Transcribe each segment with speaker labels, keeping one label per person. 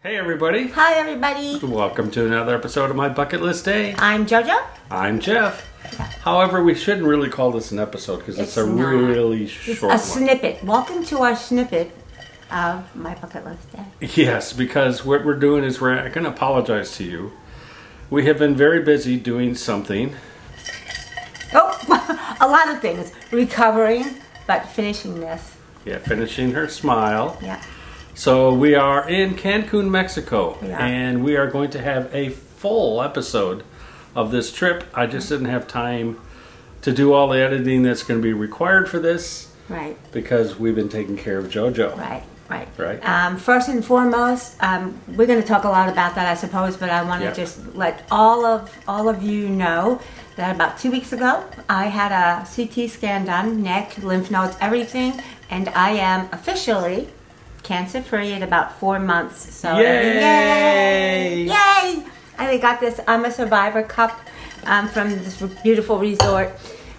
Speaker 1: Hey everybody.
Speaker 2: Hi everybody.
Speaker 1: Welcome to another episode of my bucket list day.
Speaker 2: I'm JoJo.
Speaker 1: I'm Jeff.
Speaker 2: Yeah.
Speaker 1: However, we shouldn't really call this an episode because it's a really short one.
Speaker 2: Snippet. Welcome to our snippet of my bucket list day.
Speaker 1: Yes, because what we're doing is we're going to apologize to you. We have been very busy doing something.
Speaker 2: Oh, a lot of things. Recovering, but finishing this.
Speaker 1: Yeah, finishing her smile.
Speaker 2: Yeah.
Speaker 1: So we are in Cancun, Mexico,
Speaker 2: Yeah.
Speaker 1: and we are going to have a full episode of this trip. I just didn't have time to do all the editing that's going to be required for this.
Speaker 2: Right.
Speaker 1: Because we've been taking care of JoJo.
Speaker 2: Right. First and foremost, we're going to talk a lot about that, I suppose, but I want to just let all of you know that about 2 weeks ago, I had a CT scan done, neck, lymph nodes, everything, and I am officially cancer-free at about 4 months. So
Speaker 1: Yay!
Speaker 2: Yay! I got this I'm a Survivor cup from this beautiful resort.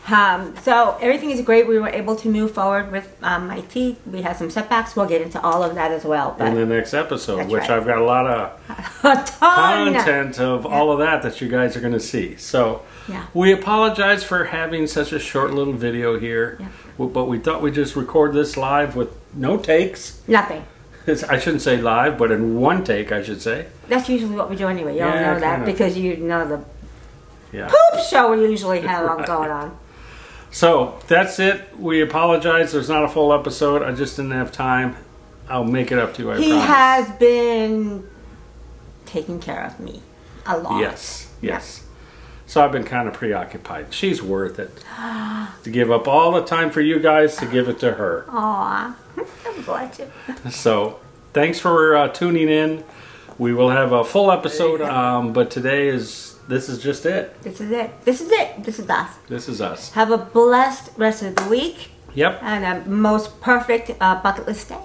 Speaker 2: So everything is great. We were able to move forward with my teeth. We had some setbacks. We'll get into all of that as well. But
Speaker 1: in the next episode, which
Speaker 2: right.
Speaker 1: I've got a lot of content of all of that you guys are going to see. So we apologize for having such a short little video here, but we thought we'd just record this live with no takes.
Speaker 2: Nothing.
Speaker 1: I shouldn't say live, but in one take, I should say.
Speaker 2: That's usually what we do anyway. You all know that because you know the poop show we usually have going on.
Speaker 1: So that's it. We apologize. There's not a full episode. I just didn't have time. I'll make it up to you. I promise.
Speaker 2: He has been taking care of me a lot.
Speaker 1: Yes. So I've been kind of preoccupied. She's worth it. To give up all the time for you guys to give it to her.
Speaker 2: Aw. I'm glad you.
Speaker 1: So thanks for tuning in. We will have a full episode, but today this is just it.
Speaker 2: This is it. This is it. This is us.
Speaker 1: This is us.
Speaker 2: Have a blessed rest of the week.
Speaker 1: Yep.
Speaker 2: And a most perfect bucket list day.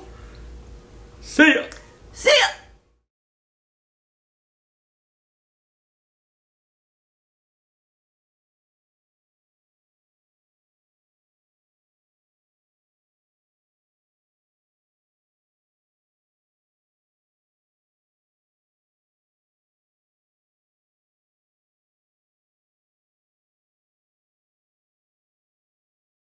Speaker 1: See ya.
Speaker 2: See ya.